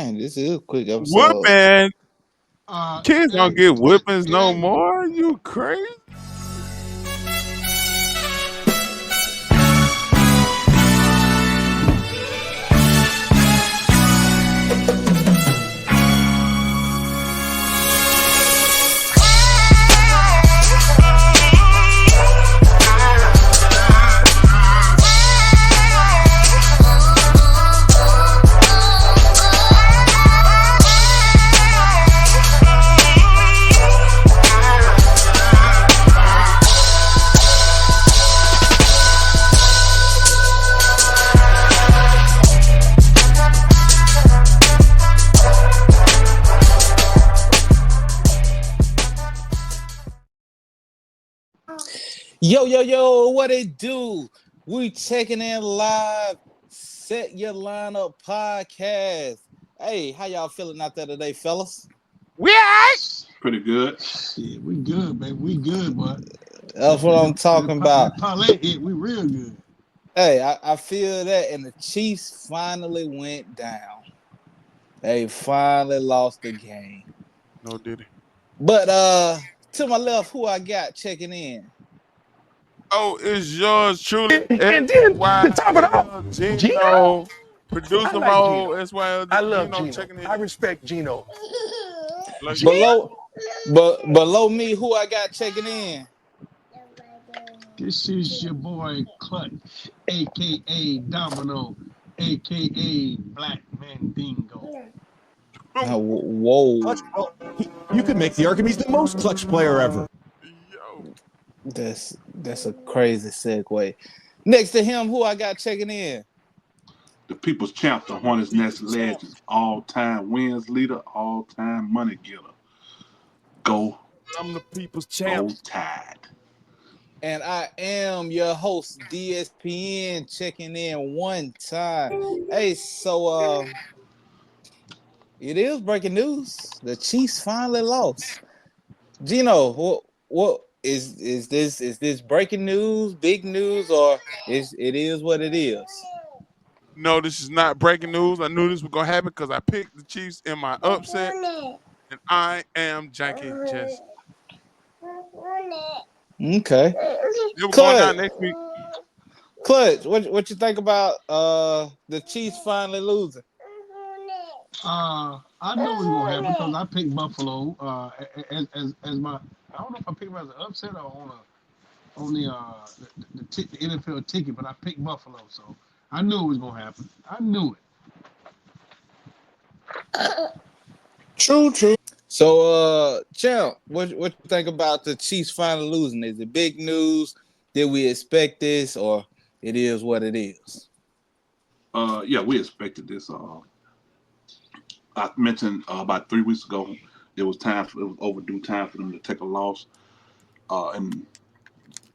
Dang, this is a quick episode. Whooping. Kids don't Hey, get it, whippings it no ain't. more. You crazy? Yo, yo, yo, what it do? We checking in live. Set your lineup podcast. Hey, how y'all feeling out there today, fellas? We alright. Pretty good. Shit, we good, baby. We good, but That's what I'm talking about. that parlay hit, we real good. Hey, I feel that, and the Chiefs finally went down. They finally lost the game. No diddy. But to my left, who I got checking in? Oh, it's yours truly. And then to top it off, Gino, producer I like role Gino. as well. I love Gino Gino. checking in. I respect Gino. Like, Below me, who I got checking in? This is your boy Clutch, aka Domino, aka Black Mandingo. Whoa, You could make the argument he's the most clutch player ever. yo. that's a crazy segue. Next to him, who I got checking in? The people's champ, the Hornets Nest legend, all-time wins leader, all-time money getter. Go, I'm the people's go champ. Tide. And I am your host, DSPN, checking in one time. Hey, so it is breaking news. The Chiefs finally lost. Gino, what is this? Is this breaking news, big news, or it is what it is? No, this is not breaking news. I knew this was gonna happen because I picked the Chiefs in my upset, and I am Janky Jess. Okay. It was going down next week. Clutch, what you think about the Chiefs finally losing? I know it's gonna happen because I picked Buffalo as my. I don't know if I picked him as an upset or on the NFL ticket, but I picked Buffalo, so I knew it was gonna happen. I knew it. True. So, Champ, what you think about the Chiefs finally losing? Is it big news? Did we expect this, or it is what it is? Yeah, we expected this. I mentioned about 3 weeks ago, it was overdue time for them to take a loss. And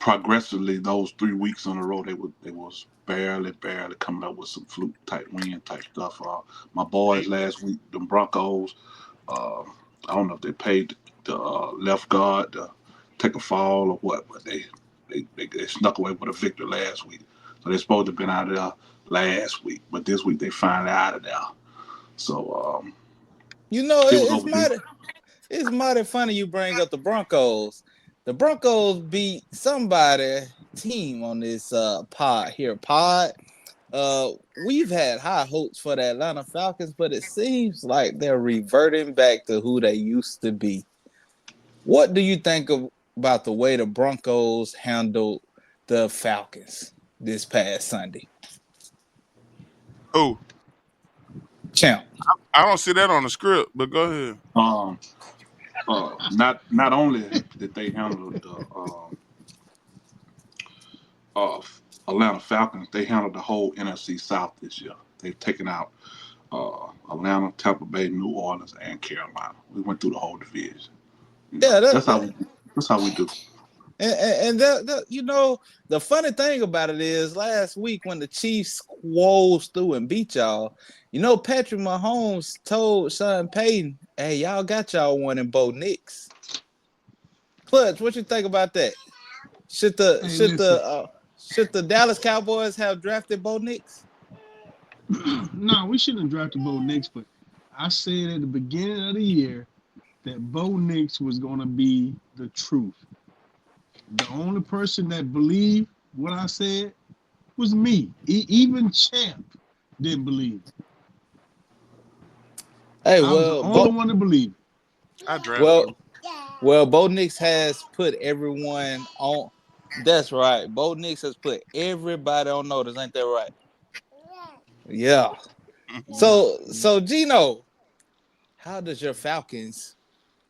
progressively, those 3 weeks in a row, they was barely coming up with some fluke type win type stuff. My boys last week, the Broncos. I don't know if they paid the left guard to take a fall or what, but they snuck away with a victory last week. So they're supposed to have been out of there last week, but this week they finally out of there. So it's mighty funny you bring up the Broncos. The Broncos beat somebody team on this pod. We've had high hopes for the Atlanta Falcons, but it seems like they're reverting back to who they used to be. What do you think about the way the Broncos handled the Falcons this past Sunday? Oh, Champ. I don't see that on the script, but go ahead. not only did they handle the Atlanta Falcons, they handled the whole NFC South this year. They've taken out Atlanta, Tampa Bay, New Orleans, and Carolina. We went through the whole division. That's how we do. And the funny thing about it is last week when the Chiefs squoze through and beat y'all, Patrick Mahomes told Sean Payton, hey, y'all got y'all one in Bo Nix. Clutch, what you think about that? Should the Dallas Cowboys have drafted Bo Nix? No, we shouldn't have drafted Bo Nix, but I said at the beginning of the year that Bo Nix was going to be the truth. The only person that believed what I said was me. Even Champ didn't believe it. Hey, I was the only one to believe it. I drafted him. well, Bo Nix has put everyone on. That's right. Bo Nix has put everybody on notice. Ain't that right? Yeah. So Gino, how does your Falcons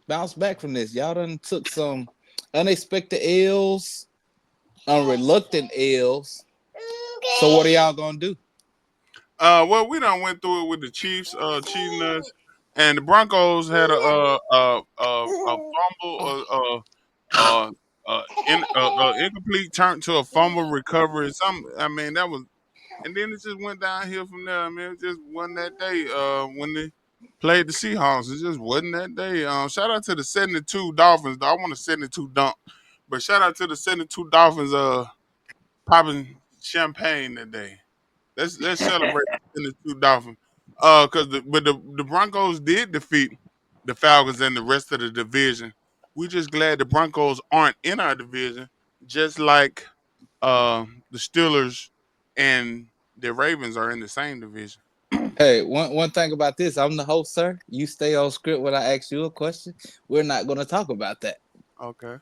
bounce back from this? Y'all done took some unexpected L's, unreluctant L's. So what are y'all gonna do? Well, we done went through it with the Chiefs, cheating us, and the Broncos had a fumble, incomplete turn to a fumble recovery. I mean, that was, and then it just went downhill from there. I mean, it just wasn't that day. When they played the Seahawks, it just wasn't that day. Shout out to the 72 Dolphins. I want a 72 dunk, but shout out to the 72 Dolphins. Popping champagne that day. Let's celebrate the two Dolphins. Because the Broncos did defeat the Falcons and the rest of the division. We just glad the Broncos aren't in our division, just like the Steelers and the Ravens are in the same division. Hey, one thing about this, I'm the host, sir. You stay on script when I ask you a question. We're not gonna talk about that. Okay.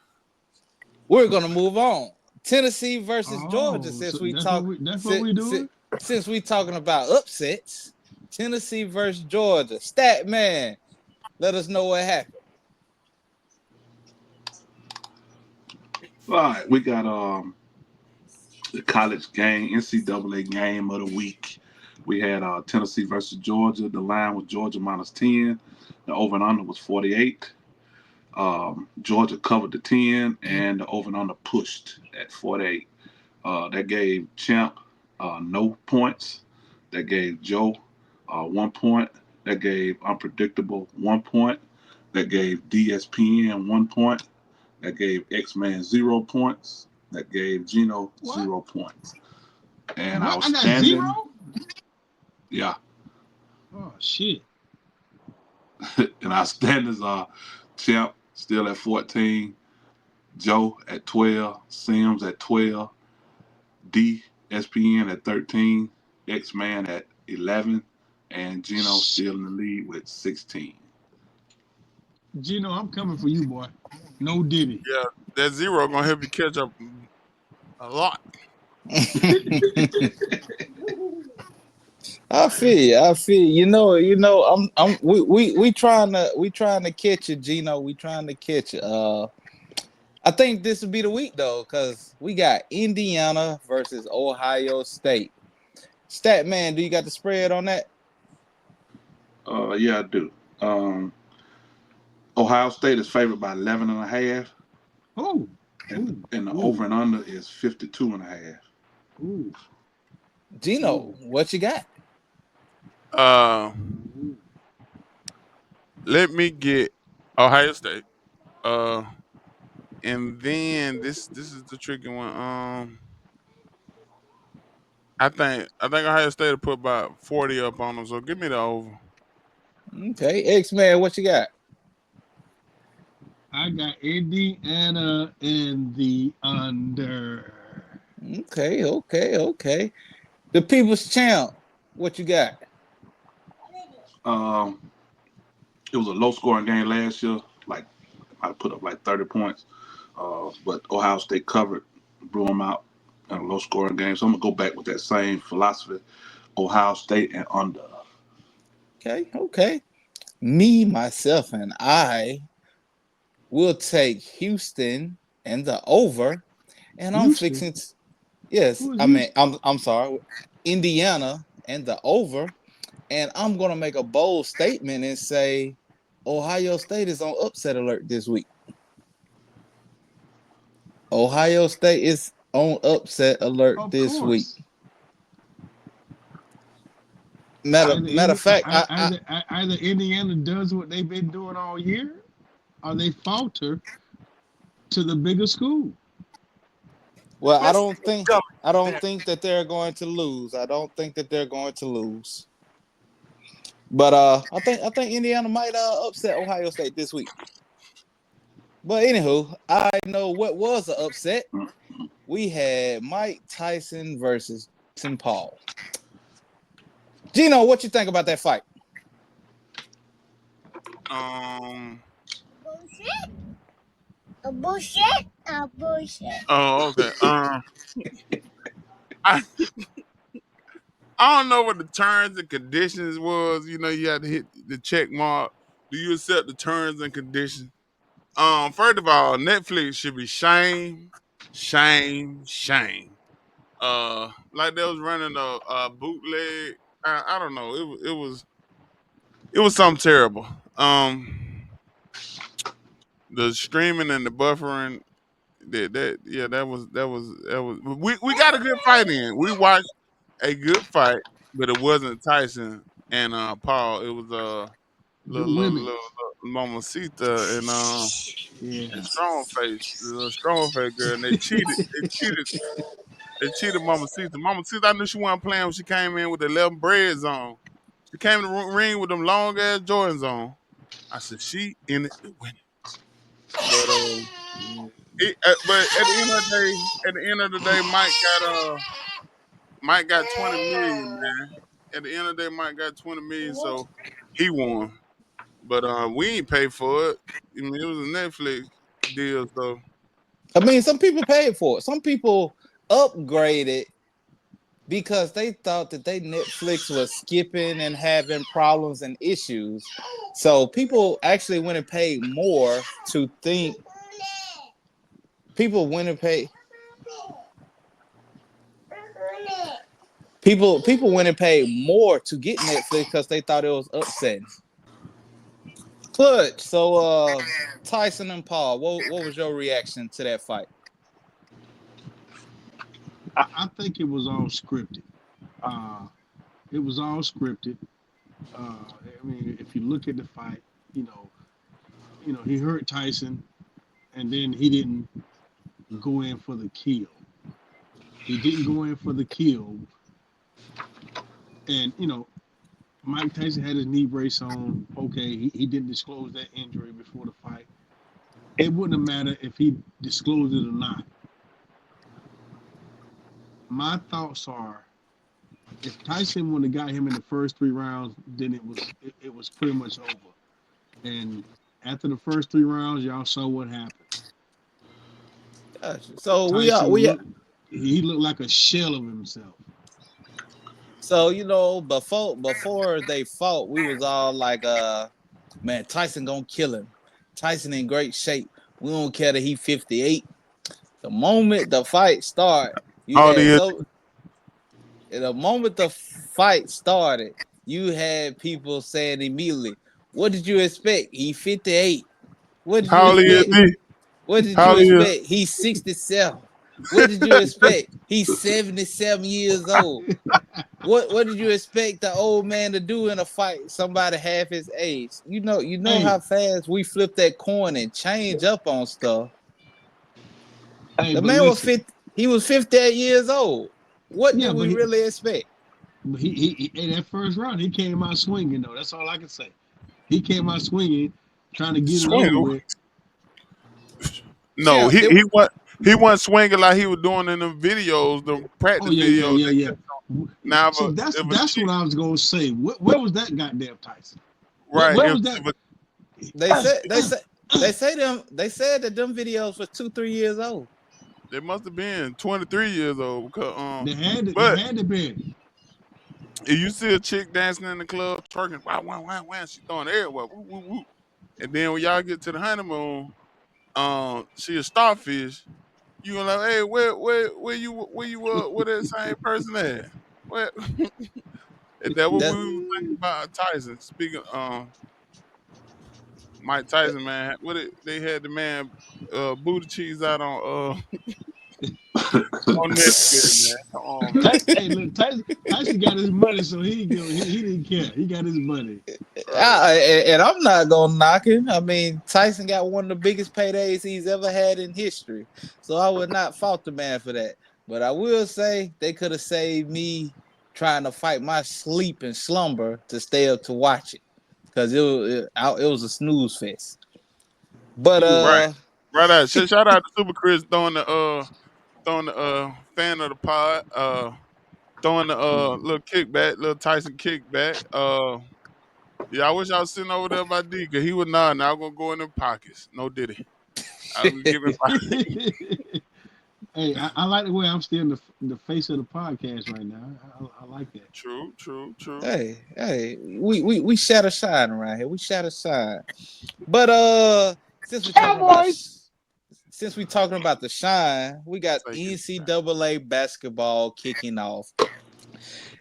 We're gonna move on. Tennessee versus Georgia. Oh, Since so we that's talk, what we since, doing? since we talking about upsets, Tennessee versus Georgia. Stat man, let us know what happened. All right, we got the college game, NCAA game of the week. We had Tennessee versus Georgia. The line was Georgia -10. The over and under was 48. Georgia covered the 10, and the over and under pushed at 48. That gave Champ no points. That gave Joe 1 point. That gave Unpredictable 1 point. That gave DSPN 1 point. That gave X-Man 0 points. That gave Gino What? 0 points. And What? I got outstanding, 0? yeah. Oh shit. And outstandings are Champ still at 14, Joe at 12, Sims at 12, DSPN at 13, X-Man at 11, and Gino still in the lead with 16. Gino, I'm coming for you, boy. No Diddy. Yeah, that 0 gonna help you catch up a lot. I feel you. I feel you. We trying to catch you, Gino. We trying to catch you. I think this will be the week though, because we got Indiana versus Ohio State. Stat man, do you got the spread on that? Yeah, I do. Ohio State is favored by 11 and a half, Oh. and the Ooh. over and under is 52 and a half. Ooh. Gino, what you got? Let me get Ohio State. And then this is the tricky one. I think Ohio State will put about 40 up on them. So give me the over. Okay, X-Man, what you got? I got Indiana in the under. Okay. The People's Champ, what you got? It was a low scoring game last year. Like I put up like 30 points, but Ohio State covered, blew them out in a low scoring game. So I'm gonna go back with that same philosophy. Ohio State and under. Okay. Me, myself, and I will take Houston and the over, and I'm Houston? fixing. Yes, Who is I mean Houston? I'm sorry, Indiana and the over, and I'm gonna make a bold statement and say Ohio State is on upset alert this week. Ohio State is on upset alert Of this week. course. Matter of fact, Either Indiana does what they've been doing all year, or they falter to the bigger school. well, I don't think that they're going to lose. I don't think that they're going to lose. But I think Indiana might upset Ohio State this week. But anywho, I know what was an upset. We had Mike Tyson versus Jason Paul. Gino, what you think about that fight? Bullshit. Oh, okay. I I don't know what the terms and conditions was. You know, you had to hit the check mark. Do you accept the terms and conditions? First of all, Netflix should be shame. Like they was running a bootleg. I don't know. It was something terrible. The streaming and the buffering. That was. We got a good fight in. We watched a good fight, but it wasn't Tyson and Paul. It was Good women. little Mamacita Yeah. and Strong Face, the little Strong Face girl, and they cheated. They cheated Mamacita. Mamacita, I knew she wasn't playing when she came in with the 11 braids on. She came in the ring with them long ass Jordans on. I said, she in it to win it. But at the end of the day, Mike got 20 million, man. At the end of the day, Mike got 20 million, so he won. But we ain't paid for it. I mean, it was a Netflix deal, so I mean, some people paid for it. Some people upgraded because they thought that they Netflix was skipping and having problems and issues. So people actually went and paid more to think. People went and paid. People went and paid more to get Netflix because they thought it was upsetting. Clutch. So Tyson and Paul, what was your reaction to that fight? I think it was all scripted. It was all scripted. I mean, if you look at the fight, you know, he hurt Tyson, and then he didn't go in for the kill. He didn't go in for the kill, and you know, Mike Tyson had his knee brace on. Okay, he didn't disclose that injury before the fight. It wouldn't have mattered if he disclosed it or not. My thoughts are, if Tyson would have got him in the first 3 rounds, then it was pretty much over. And after the first 3 rounds, y'all saw what happened. Gotcha. So he looked like a shell of himself. So you know, before they fought, we was all like, man, Tyson gonna kill him. Tyson in great shape. We don't care that he 58. The moment the fight started, the moment the fight started, you had people saying immediately, "What did you expect? He 58. What did how old you is expect? he? What did How you old is expect? He's 67. What did you expect? He's 77 years old. What did you expect the old man to do in a fight? Somebody half his age. You know Hey. how fast we flip that coin and change up on stuff. Hey, The but man was listen, 50. He was 58 years old. What Yeah, did but we really expect? he in that first round, he came out swinging though. That's all I can say. He came out swinging, trying to get it over Swing. with. No, Champ, he wasn't swinging like he was doing in the videos, the practice Oh yeah. videos. Now, See, that's what I was gonna say. Where was that goddamn Tyson? right? Where was that? they said that them videos was 2-3 years old. They must have been 23 years old. Because, They but had to be. if you see a chick dancing in the club, twerking, wow, she throwing everywhere, woo, woo, woo. And then when y'all get to the honeymoon, she a starfish. You gonna like, hey, where you where that same person at? Where? And that what we That was thinking about Tyson. Speaking, Mike Tyson, man, they had the man booty cheese out on Netflix, man. Come on, man. Hey, look, Tyson got his money, so he didn't care. He got his money. and I'm not gonna knock him. I mean, Tyson got one of the biggest paydays he's ever had in history, so I would not fault the man for that. But I will say they could have saved me trying to fight my sleep and slumber to stay up to watch it because it was a snooze fest. But Right. Right out. Shout out to Super Chris throwing the fan of the pod, throwing the little kickback, little Tyson kickback. Yeah, I wish I was sitting over there by D because he would not. Now I'm gonna go in them pockets. No diddy. I was giving Hey, I like the way I'm still the face of the podcast right now. I like that. true. hey, we shatter shine around here. We shatter shine. But since we're talking about since we're talking about the shine, we got Take it. NCAA basketball kicking off.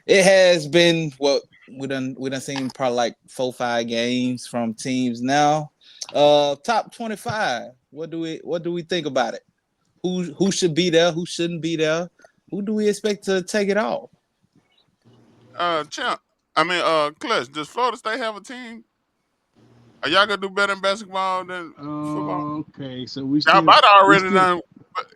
It has been what we done seen probably like 4-5 games from teams now. Top 25. What do we think about it? Who should be there? Who shouldn't be there? Who do we expect to take it off? Champ. I mean, Clutch. Does Florida State have a team? Are y'all gonna do better in basketball than football? Okay, so we Y'all still about we already still done.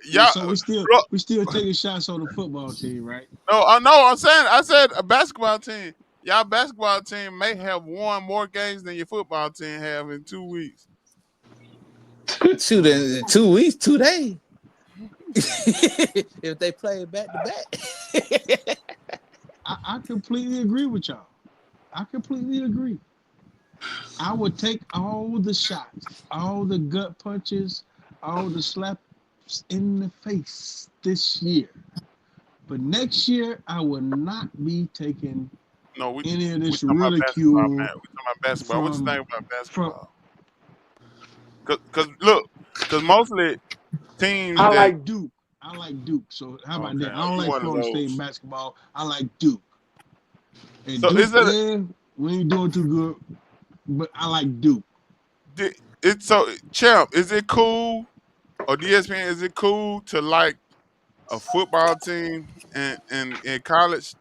Y'all, so look, we still taking shots on the football team, right? no, I said a basketball team. Y'all basketball team may have won more games than your football team have in 2 weeks. Shoot, in 2 weeks, 2 days. If they play back to back. I completely agree with y'all. I completely agree. I would take all the shots, all the gut punches, all the slaps in the face this year. But next year, I will not be taking No, we any of this talking about basketball, ridicule man. We talking about basketball. What you from think about from. basketball? Cause mostly teams I that like Duke. I like Duke. So how about okay, that? I don't you like one of Florida State in those. basketball. I like Duke. And So Duke, is that we ain't doing too good, but I like Duke. it's so champ? Is it cool or ESPN? Is it cool to like a football team in college,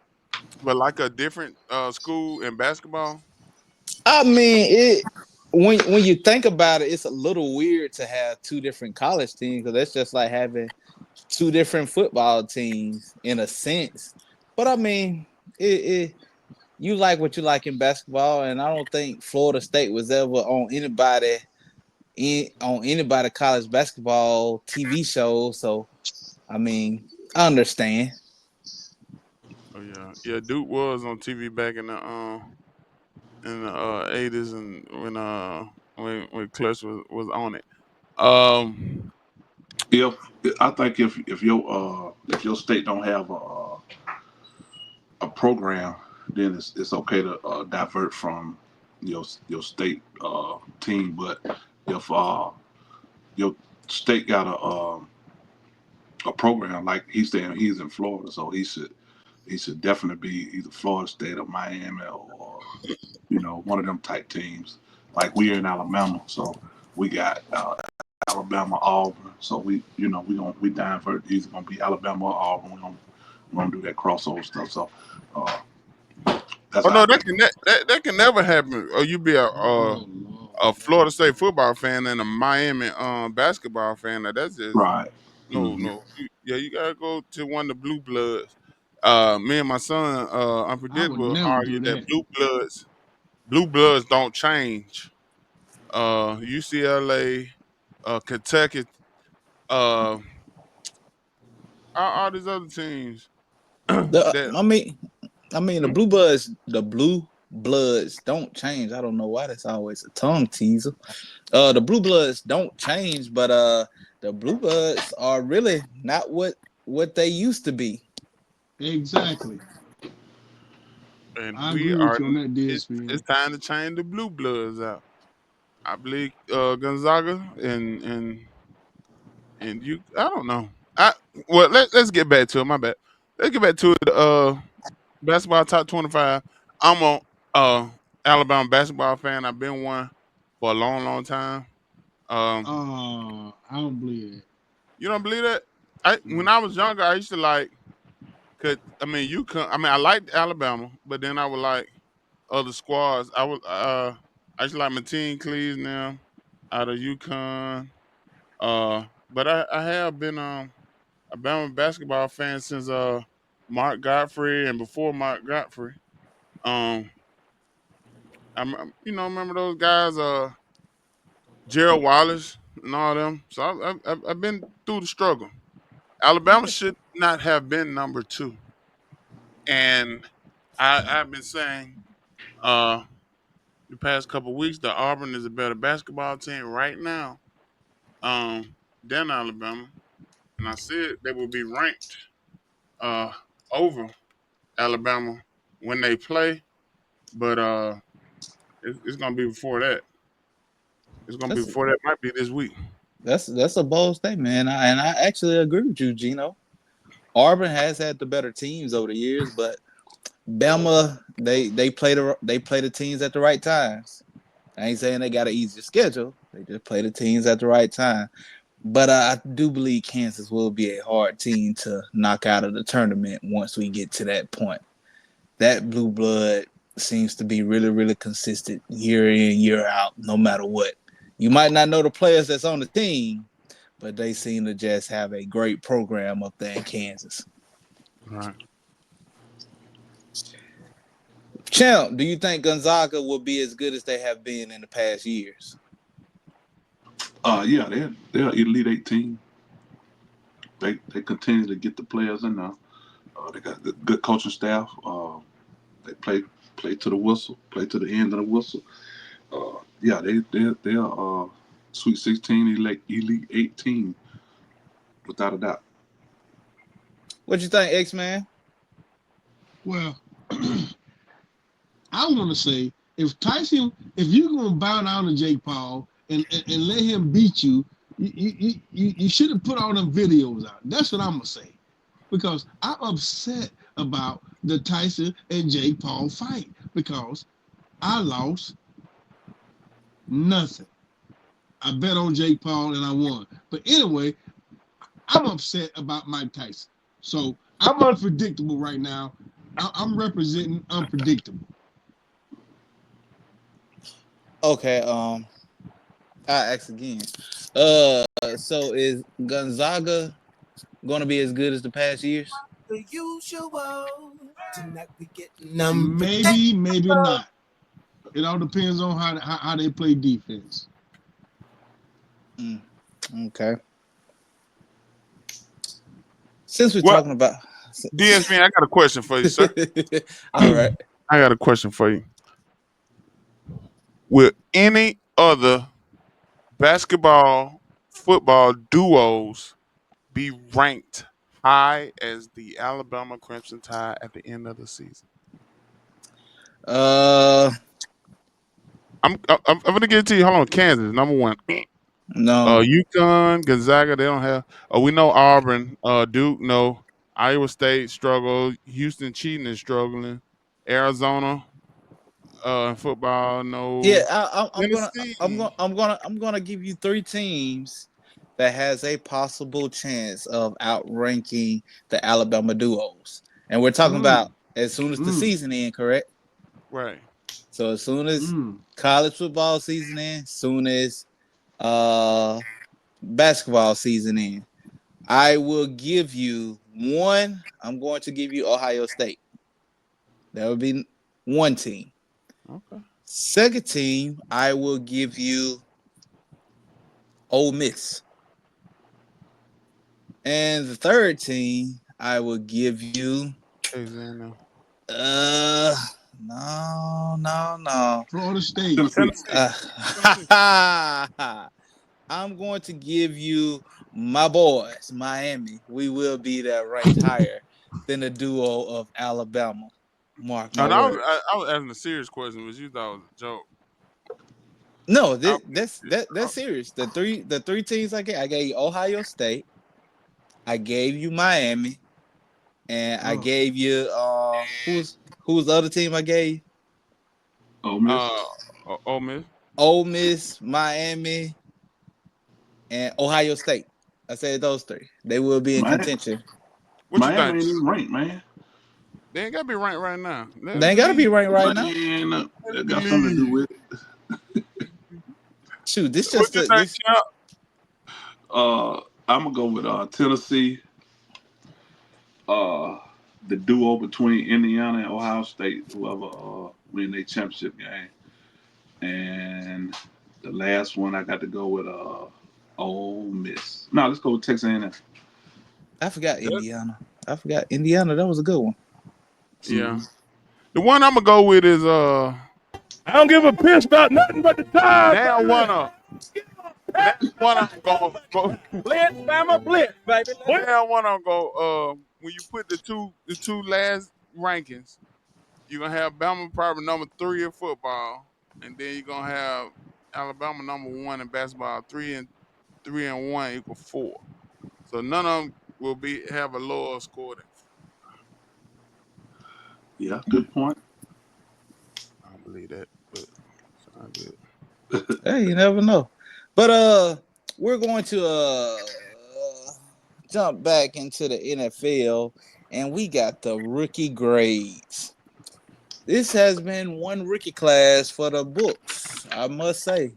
but like a different school in basketball? I mean, it when you think about it, it's a little weird to have two different college teams because that's just like having two different football teams in a sense. But I mean, it you like what you like in basketball, and I don't think Florida State was ever on anybody college basketball TV show. So I mean, I understand. Oh yeah. Duke was on TV back in the 80s and when Clutch was on it. Um, If I think if your state don't have a program, then it's okay to divert from your state team. But if your state got a program like he's saying he's in Florida, so he should definitely be either Florida State or Miami or one of them type teams. Like we're in Alabama, so we got Alabama, Auburn. So we divert. Either gonna be Alabama or Auburn. We're gonna do that crossover stuff. So uh, that's oh how I no, think. that can never happen. Or you be Oh Lord. a Florida State football fan and a Miami basketball fan. Now that's just Right. Hmm. no. You gotta go to one of the blue bloods. Me and my son, I would Unpredictable, never do argued that that. blue bloods don't change. UCLA, Kentucky, uh, all these other teams The that I mean the blue bloods don't change. I don't know why that's always a tongue teaser. The blue bloods don't change, but the blue bloods are really not what they used to be. Exactly. and I we agree are. with you on that, It's DSP. time to change the blue bloods out. I believe Gonzaga and you. I don't know. Let's get back to it. My bad. Let's get back to it. Basketball top 25. I'm a Alabama basketball fan. I've been one for a long time. Um, I don't believe it. you don't believe that? When No. I was younger, I used to like. Cause I mean, I liked Alabama, but then I would like other squads. I used to like my team Cleves now out of UConn. But I have been I've been a basketball fan since Mark Godfrey, and before Mark Godfrey. Um, remember those guys, Gerald Wallace and all them. So I've been through the struggle. Alabama should not have been number 2, and I've been saying the past couple of weeks that Auburn is a better basketball team right now than Alabama, and I said they will be ranked over Alabama when they play, but it's gonna be before that. It's gonna be That's before that. Might be this week. that's a bold statement, and I actually agree with you, Gino. Auburn has had the better teams over the years, but Bama they play the teams at the right times. I ain't saying they got an easier schedule. They just play the teams at the right time. But I do believe Kansas will be a hard team to knock out of the tournament once we get to that point. That blue blood seems to be really, really consistent year in, year out, no matter what. You might not know the players that's on the team, but they seem to just have a great program up there in Kansas. Right. Champ, do you think Gonzaga will be as good as they have been in the past years? Yeah, they're an Elite 18. They continue to get the players in there. They got good coaching staff. They play to the whistle, play to the end of the whistle. Yeah, they're Sweet 16, Elite 18, without a doubt. What you think, X-Man? Well, I want to say if you're gonna bow down to Jake Paul and let him beat you, you should have put all them videos out. That's what I'm gonna say, because I'm upset about the Tyson and Jake Paul fight because I lost nothing. I bet on Jake Paul and I won. But anyway, I'm upset about Mike Tyson. So I'm unpredictable right now. I'm representing unpredictable. Okay, I ask again. So is Gonzaga gonna be as good as the past years? The usual. Tonight we get Maybe not. It all depends on how they play defense. Okay. Since we're Well, talking about DSP, I got a question for you, sir. all right. I got a question for you. Will any other basketball, football duos be ranked high as the Alabama Crimson Tide at the end of the season? I'm gonna give it to you. Hold on, Kansas, number 1. No. UConn, Gonzaga, they don't have. We know Auburn, Duke, no. Iowa State struggle. Houston cheating and struggling. Arizona, football, no. Yeah, Tennessee. I'm gonna give you 3 teams that has a possible chance of outranking the Alabama duos, and we're talking about as soon as the season ends, correct? Right. So as soon as college football season ends, soon as basketball season ends, I will give you one. I'm going to give you Ohio State. That would be one team. Okay. Second team, I will give you Ole Miss. And the third team, I will give you No. no. Florida State. I'm going to give you my boys, Miami. We will be there ranked higher than the duo of Alabama. Mark my I word. was asking a serious question, which you thought was a joke. No, that's serious. The three teams I gave you Ohio State, I gave you Miami, and I gave you who's the other team I gave you? Ole Miss. Ole Miss. Ole Miss, Miami, and Ohio State. I said those 3. They will be in contention. What you Miami think? ain't even ranked, man. They ain't gotta be ranked right now. They ain't gotta be ranked right now. Man, that got something to do with it. Shoot, this What just you think, Champ? I'm gonna go with Tennessee. the duo between Indiana and Ohio State, whoever win their championship game. And the last one I got to go with Ole Miss. No, let's go with Texas A&M. I forgot Indiana. That was a good one. Yeah. The one I'm gonna go with is I don't give a piss about nothing but the time. now one of that one I'm gonna go. Blitz, Bama, blitz, baby. Now one I'm go. When you put the two last rankings, you're gonna have Bama probably number 3 in football, and then you're gonna have Alabama number 1 in basketball. 3 and 1 equal 4. So none of them will have a lower score than. Yeah, good point. I don't believe that, but sound good. Hey, you never know. But we're going to jump back into the NFL, and we got the rookie grades. This has been one rookie class for the books, I must say.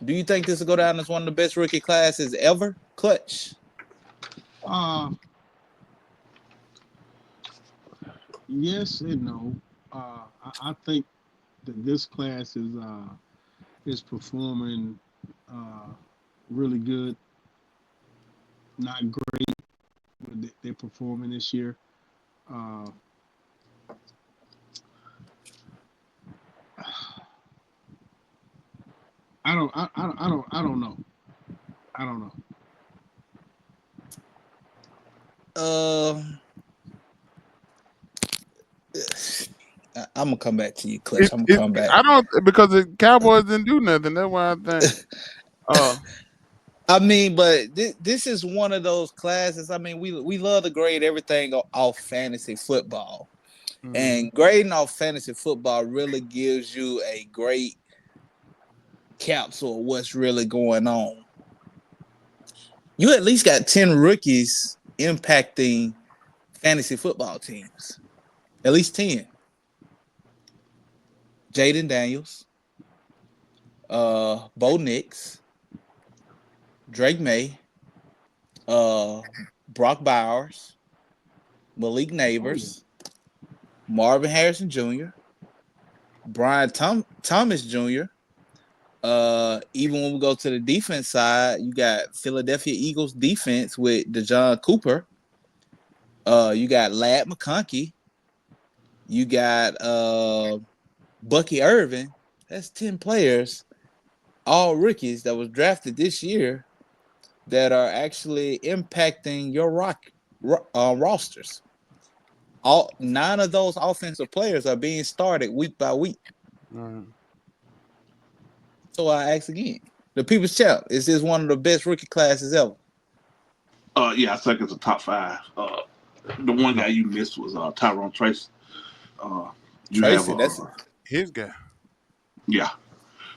Do you think this will go down as one of the best rookie classes ever? Clutch. Yes and no. I think that this class is performing really good. Not great, but they're performing this year. I don't know. I don't know. I'm gonna come back to you, Clutch. I'm gonna come back. I don't, because the Cowboys didn't do nothing. That's why I think. I mean, but this is one of those classes. I mean, we love to grade everything off fantasy football, and grading off fantasy football really gives you a great capsule of what's really going on. You at least got 10 rookies impacting fantasy football teams. At least 10. Jaden Daniels, Bo Nix, Drake May, Brock Bowers, Malik Neighbors, Marvin Harrison Jr., Brian Thomas Jr. Even when we go to the defense side, you got Philadelphia Eagles defense with DeJon Cooper. You got Ladd McConkey. You got Bucky Irvin. That's 10 players, all rookies that was drafted this year, that are actually impacting your rosters. All 9 of those offensive players are being started week by week. So I ask again, the People's Champ, is this one of the best rookie classes ever? Yeah, I think it's a top 5. The one guy you missed was Tyrone Tracy. Tracy, that's his guy. Yeah,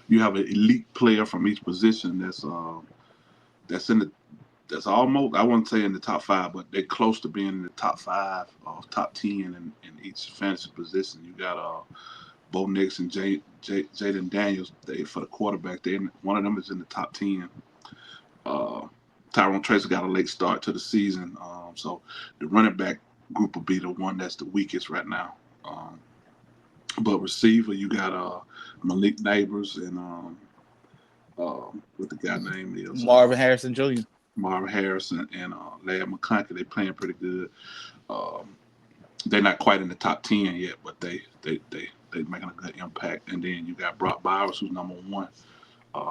you have an elite player from each position that's almost, I wouldn't say in the top 5, but they're close to being in the top 5 or top 10 in each fantasy position. You got Bo Nix and Jaden Daniels. For the quarterback, one of them is in the top 10. Tyrone Tracy got a late start to the season, so the running back group will be the one that's the weakest right now. But receiver, you got Malik Neighbors and what the guy name is Marvin Harrison Jr. Marvin Harrison and Ladd McConkey. They playing pretty good. They're not quite in the top 10 yet, but they making a good impact. And then you got Brock Bowers, who's number 1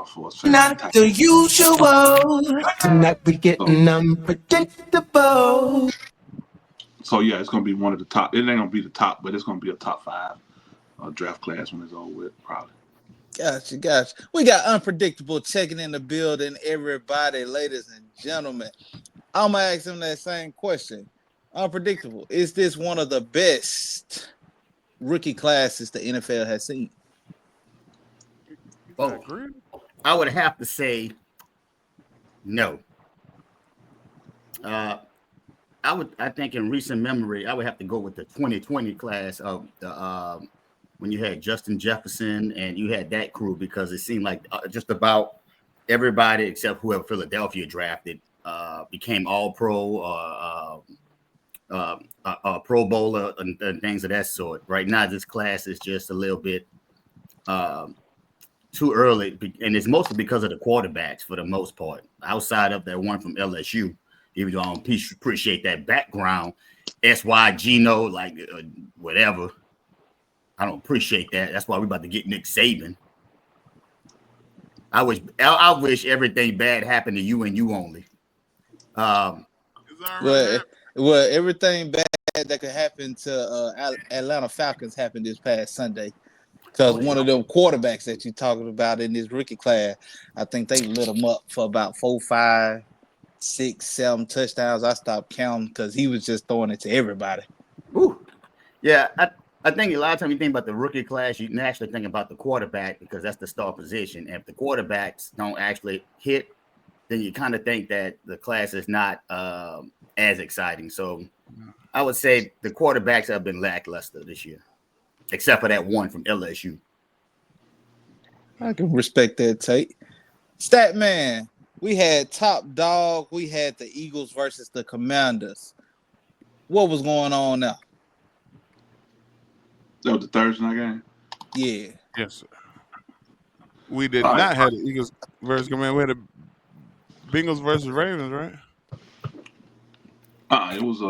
for his Not the usual. Tonight we getting unpredictable. So yeah, it's gonna be one of the top. It ain't gonna be the top, but it's gonna be a top 5 draft class when it's over with, probably. Gotcha. We got Unpredictable checking in the building, everybody, ladies and gentlemen. I'm gonna ask him that same question. Unpredictable, is this one of the best rookie classes the NFL has seen? Oh, I would have to say no. I think in recent memory, I would have to go with the 2020 class of the when you had Justin Jefferson and you had that crew, because it seemed like just about everybody except whoever Philadelphia drafted became all pro a Pro Bowler and things of that sort. Right now, this class is just a little bit too early, and it's mostly because of the quarterbacks for the most part. Outside of that one from LSU, even though I don't appreciate that background, SY Gino, like whatever. I don't appreciate that. That's why we're about to get Nick Saban. I wish everything bad happened to you and you only. Well, everything bad that could happen to Atlanta Falcons happened this past Sunday. Because one of them quarterbacks that you're talking about in this rookie class, I think they lit him up for about 4, 5, 6, 7 touchdowns. I stopped counting because he was just throwing it to everybody. Ooh. Yeah, I think a lot of times you think about the rookie class, you naturally think about the quarterback because that's the star position. And if the quarterbacks don't actually hit, then you kind of think that the class is not as exciting. So I would say the quarterbacks have been lackluster this year, except for that one from LSU. I can respect that take. Stat man, we had top dog. We had the Eagles versus the Commanders. What was going on now? That was the Thursday night game? Yeah. Yes, sir. We did not have the Eagles versus Commanders. We had the Bengals versus Ravens, right? It was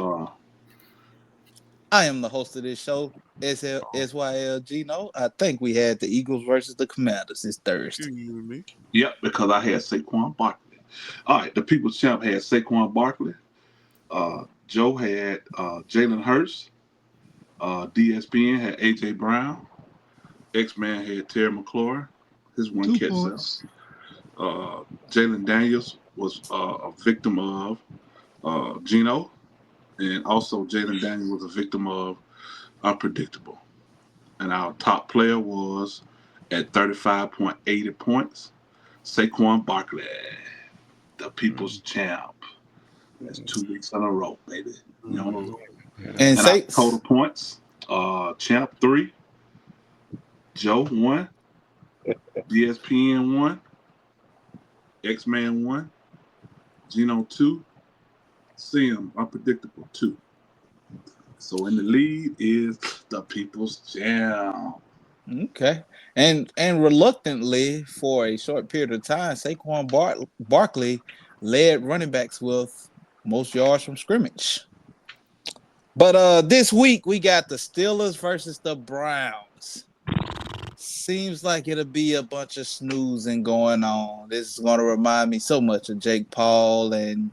I am the host of this show, SYL Gino. I think we had the Eagles versus the Commanders this Thursday. Yep, because I had Saquon Barkley. All right, the People's Champ had Saquon Barkley. Joe had Jalen Hurts. DSPN had AJ Brown. X-Man had Terry McLaurin. His one catch. Jalen Daniels was a victim of Gino. And also Jalen Daniels was a victim of Unpredictable. And our top player was at 35.80 points, Saquon Barkley, the People's Champ. That's 2 weeks in a row, baby. You on the road. And our total points, Champ 3, Joe 1, DSPN 1, X-Man 1, Gino 2, Sim Unpredictable 2. So in the lead is the People's Champ. Okay. And reluctantly, for a short period of time, Saquon Barkley led running backs with most yards from scrimmage. But this week we got the Steelers versus the Browns. Seems like it'll be a bunch of snoozing going on. This is going to remind me so much of Jake Paul and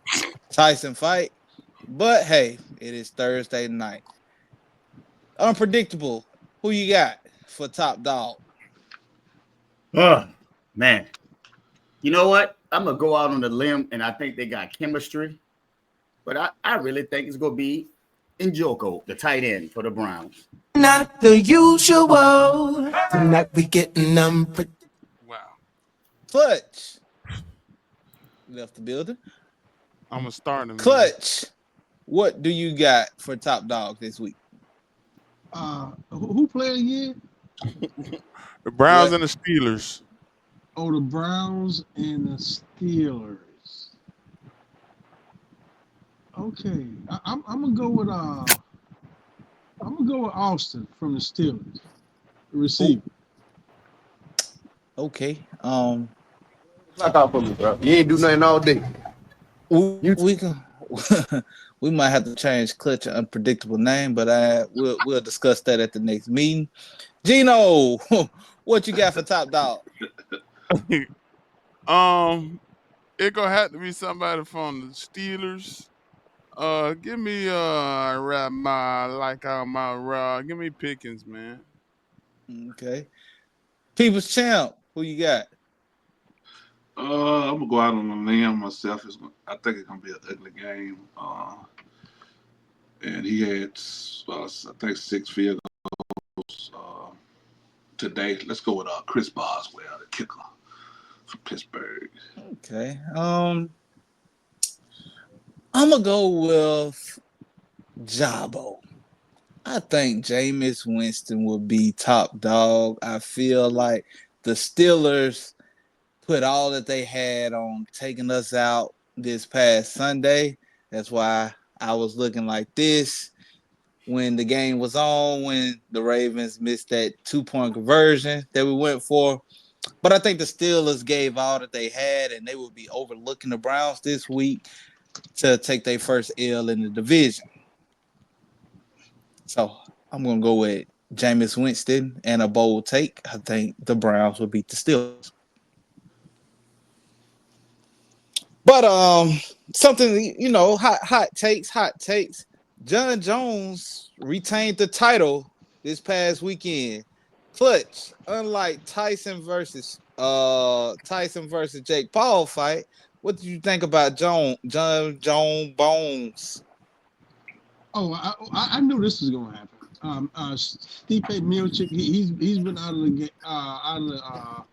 Tyson fight. But hey, it is Thursday night. Unpredictable. Who you got for top dog? Man. You know what? I'm going to go out on the limb, and I think they got chemistry. But I really think it's going to be Njoku, the tight end for the Browns. Not the usual. Tonight we getting unpredictable. Wow. Clutch left the building. I'm going to start him. Clutch, what do you got for top dog this week? Who played again? The Browns and the Steelers. Oh, the Browns and the Steelers. Okay, I'm gonna go with Austin from the Steelers, the receiver. Okay. Knock out for me, bro. You ain't do nothing all day. We can. We might have to change Clutch an unpredictable name, but we'll discuss that at the next meeting. Gino, what you got for top dog? It gonna have to be somebody from the Steelers. Give me give me Pickens, man. Okay. People's Champ, who you got? I'm gonna go out on a limb myself. I think it's gonna be an ugly game. And he had, I think, 6 field goals today. Let's go with Chris Boswell, the kicker from Pittsburgh. Okay. I'm gonna go with Jabo. I think Jameis Winston will be top dog. I feel like the Steelers put all that they had on taking us out this past Sunday. That's why I was looking like this when the game was on, when the Ravens missed that 2-point conversion that we went for. But I think the Steelers gave all that they had, and they will be overlooking the Browns this week to take their first L in the division. So I'm going to go with Jameis Winston and a bold take. I think the Browns will beat the Steelers. But something, hot takes. John Jones retained the title this past weekend. Clutch, unlike Tyson versus Jake Paul fight. What did you think about John Bones? Oh, I knew this was gonna happen. Stipe Miocic, he's been out of the game, out of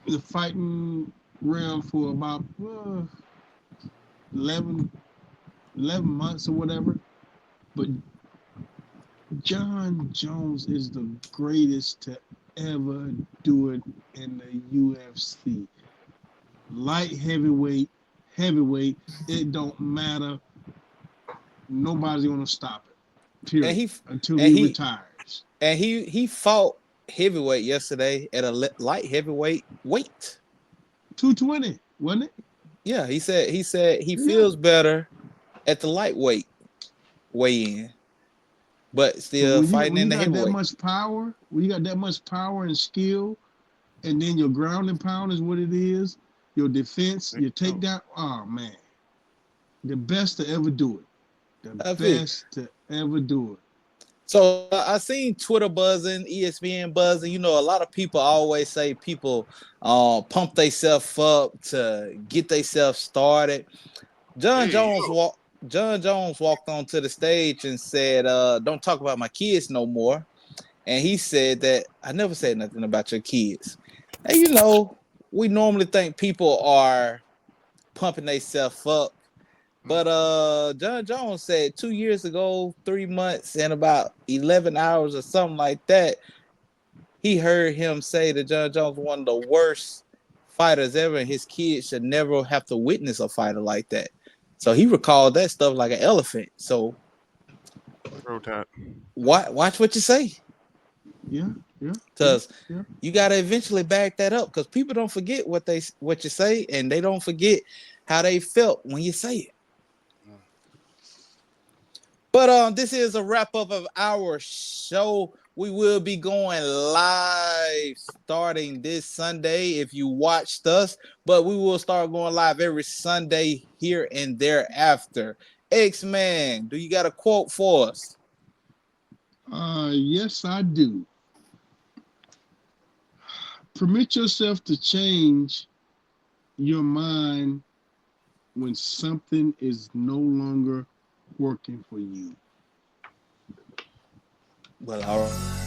the fighting realm for about 11 months or whatever. But John Jones is the greatest to ever do it in the UFC. Light heavyweight, it don't matter. Nobody's gonna stop it. Period. Until he retires. And he fought heavyweight yesterday at a light heavyweight weight. 220, wasn't it? Yeah, he said he feels better at the lightweight weigh-in, but still fighting in the heavyweight. That much power, when you got that much power and skill, and then your grounding pound is what it is, your defense, your takedown. Oh man, the best to ever do it. The best to ever do it. So I seen Twitter buzzing, ESPN buzzing. A lot of people always say people pump themselves up to get themselves started. John Jones walked onto the stage and said, "Don't talk about my kids no more." And he said that I never said nothing about your kids. And we normally think people are pumping themselves up. But John Jones said 2 years ago, 3 months and about 11 hours or something like that, he heard him say that John Jones was one of the worst fighters ever, and his kids should never have to witness a fighter like that. So he recalled that stuff like an elephant. So watch what you say. Yeah. Because you got to eventually back that up, because people don't forget what you say, and they don't forget how they felt when you say it. But this is a wrap-up of our show. We will be going live starting this Sunday if you watched us, but we will start going live every Sunday here and thereafter. X-Man, do you got a quote for us? Yes, I do. Permit yourself to change your mind when something is no longer working for you. Well, all right.